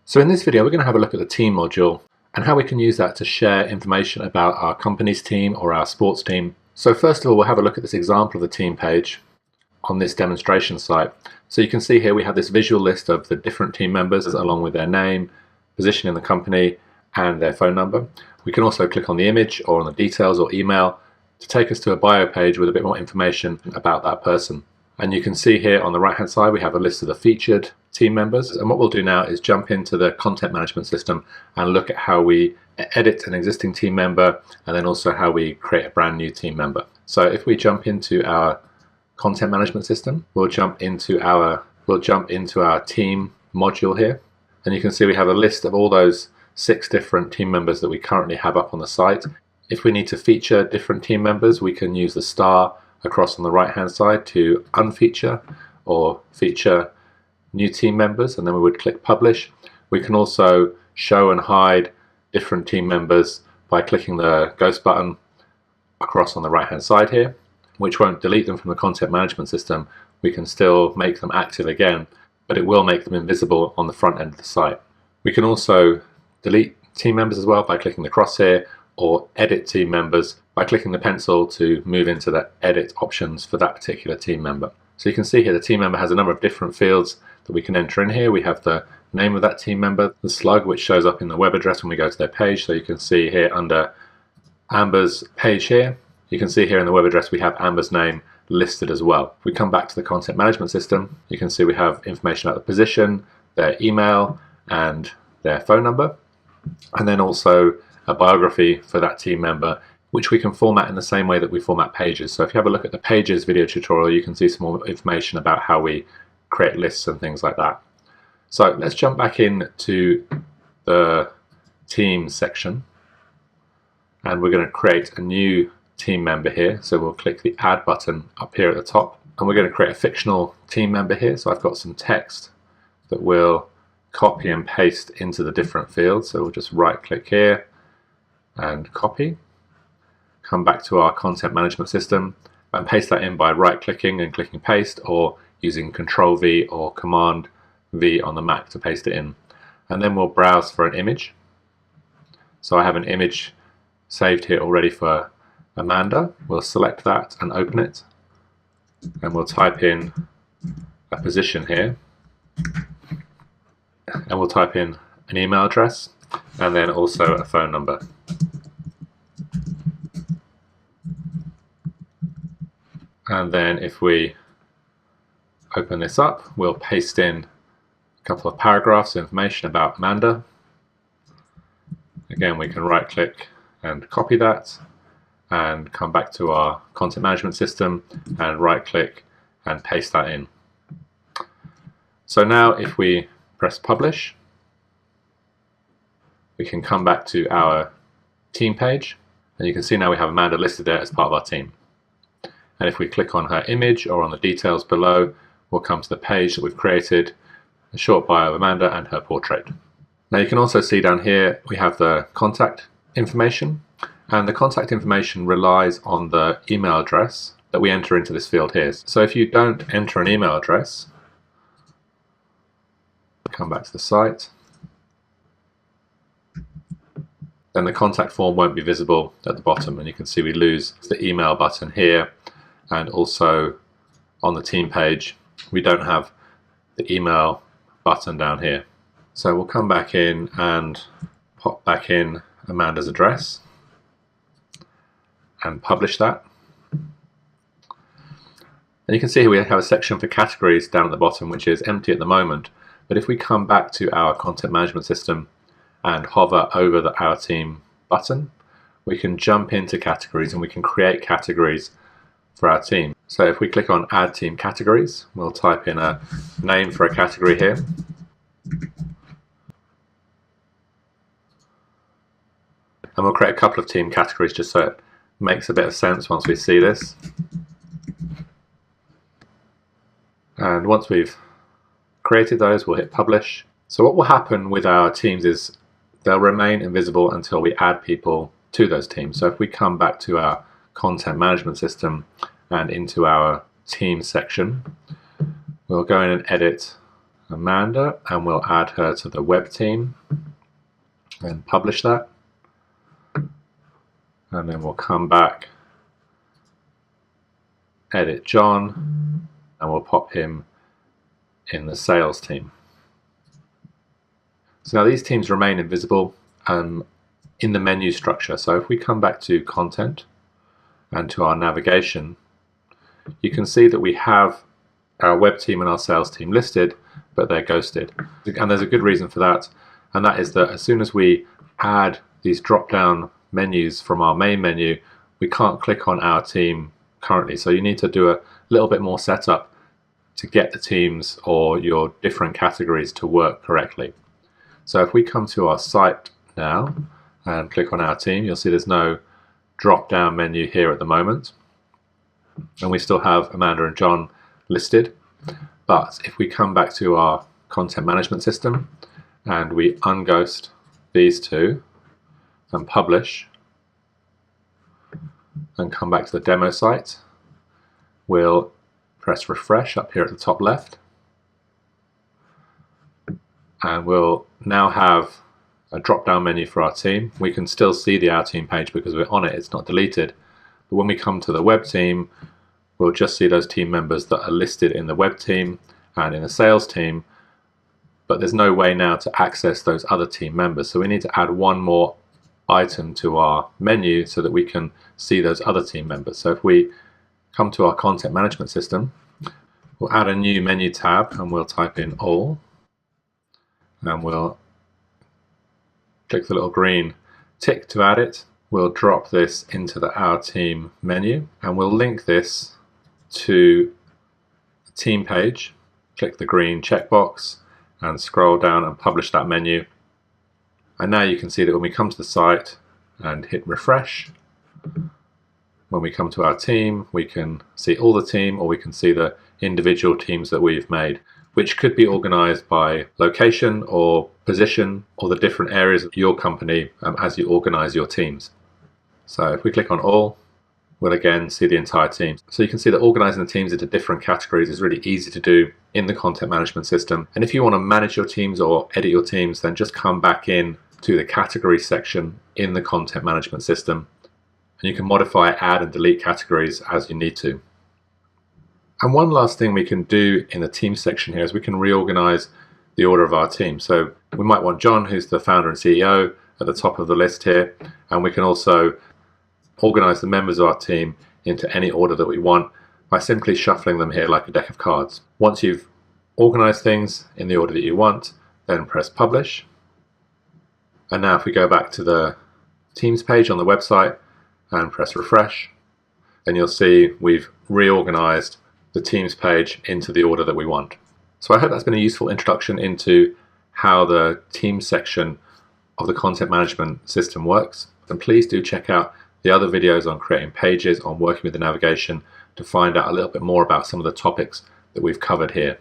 So in this video, we're going to have a look at the team module and how we can use that to share information about our company's team or our sports team. So first of all, we'll have a look at this example of the team page on this demonstration site. So you can see here we have this visual list of the different team members along with their name, position in the company, and their phone number. We can also click on the image or on the details or email to take us to a bio page with a bit more information about that person. And you can see here on the right hand side we have a list of the featured team members, and what we'll do now is jump into the content management system and look at how we edit an existing team member and then also how we create a brand new team member. So if we jump into our content management system, we'll jump into our team module here, and you can see we have a list of all those 6 different team members that we currently have up on the site. If we need to feature different team members, we can use the star across on the right hand side to unfeature or feature new team members, and then we would click publish. We can also show and hide different team members by clicking the ghost button across on the right hand side here, which won't delete them from the content management system. We can still make them active again, but it will make them invisible on the front end of the site. We can also delete team members as well by clicking the crosshair, or edit team members by clicking the pencil to move into the edit options for that particular team member. So you can see here the team member has a number of different fields that we can enter in here. We have the name of that team member, the slug, which shows up in the web address when we go to their page. So you can see here under Amber's page here, you can see here in the web address we have Amber's name listed as well. If we come back to the content management system, you can see we have information about the position, their email and their phone number, and then also a biography for that team member, which we can format in the same way that we format pages. So if you have a look at the pages video tutorial, you can see some more information about how we create lists and things like that. So let's jump back into the team section, and we're going to create a new team member here. So we'll click the add button up here at the top, and we're going to create a fictional team member here. So I've got some text that we'll copy and paste into the different fields. So we'll just right click here and copy, come back to our content management system and paste that in by right clicking and clicking paste, or using Control V or Command V on the Mac to paste it in. And then we'll browse for an image. So I have an image saved here already for Amanda. We'll select that and open it, and we'll type in a position here, and we'll type in an email address and then also a phone number. And then if we open this up, we'll paste in a couple of paragraphs of information about Amanda. Again, we can right click and copy that and come back to our content management system and right click and paste that in. So now if we press publish, we can come back to our team page, and you can see now we have Amanda listed there as part of our team. And if we click on her image or on the details below, we'll come to the page that we've created, a short bio of Amanda and her portrait. Now you can also see down here we have the contact information, and the contact information relies on the email address that we enter into this field here. So if you don't enter an email address, come back to the site, then the contact form won't be visible at the bottom, and you can see we lose the email button here, and also on the team page we don't have the email button down here. So we'll come back in and pop back in Amanda's address and publish that. And you can see here we have a section for categories down at the bottom, which is empty at the moment. But if we come back to our content management system and hover over the Our Team button, we can jump into categories and we can create categories for our team. So if we click on Add Team Categories, we'll type in a name for a category here. And we'll create a couple of team categories just so it makes a bit of sense once we see this. And once we've created those, we'll hit publish. So what will happen with our teams is they'll remain invisible until we add people to those teams. So if we come back to our content management system and into our team section, we'll go in and edit Amanda, and we'll add her to the web team and publish that. And then we'll come back, edit John, and we'll pop him in the sales team. So now these teams remain invisible in the menu structure. So if we come back to content and to our navigation, you can see that we have our web team and our sales team listed, but they're ghosted. And there's a good reason for that, and that is that as soon as we add these drop-down menus from our main menu, we can't click on our team currently. So you need to do a little bit more setup to get the teams or your different categories to work correctly. So if we come to our site now and click on our team, you'll see there's no drop-down menu here at the moment, and we still have Amanda and John listed. But if we come back to our content management system and we unghost these two and publish and come back to the demo site, we'll press refresh up here at the top left, and we'll now have a drop-down menu for our team. We can still see the Our Team page because we're on it, it's not deleted. But when we come to the web team, we'll just see those team members that are listed in the web team and in the sales team, but there's no way now to access those other team members. So we need to add one more item to our menu so that we can see those other team members. So if we come to our content management system, we'll add a new menu tab and we'll type in all, and we'll click the little green tick to add it. We'll drop this into the Our Team menu and we'll link this to the team page. Click the green checkbox and scroll down and publish that menu. And now you can see that when we come to the site and hit refresh, when we come to our team, we can see all the team, or we can see the individual teams that we've made, which could be organized by location or position or the different areas of your company as you organize your teams. So if we click on all, we'll again see the entire team. So you can see that organizing the teams into different categories is really easy to do in the content management system. And if you want to manage your teams or edit your teams, then just come back in to the category section in the content management system, and you can modify, add and delete categories as you need to. And one last thing we can do in the team section here is we can reorganize the order of our team. So we might want John, who's the founder and CEO, at the top of the list here, and we can also organize the members of our team into any order that we want by simply shuffling them here like a deck of cards. Once you've organized things in the order that you want, then press publish. And now if we go back to the Teams page on the website and press refresh, then you'll see we've reorganized the Teams page into the order that we want. So I hope that's been a useful introduction into how the Teams section of the content management system works. And please do check out the other videos on creating pages, on working with the navigation, to find out a little bit more about some of the topics that we've covered here.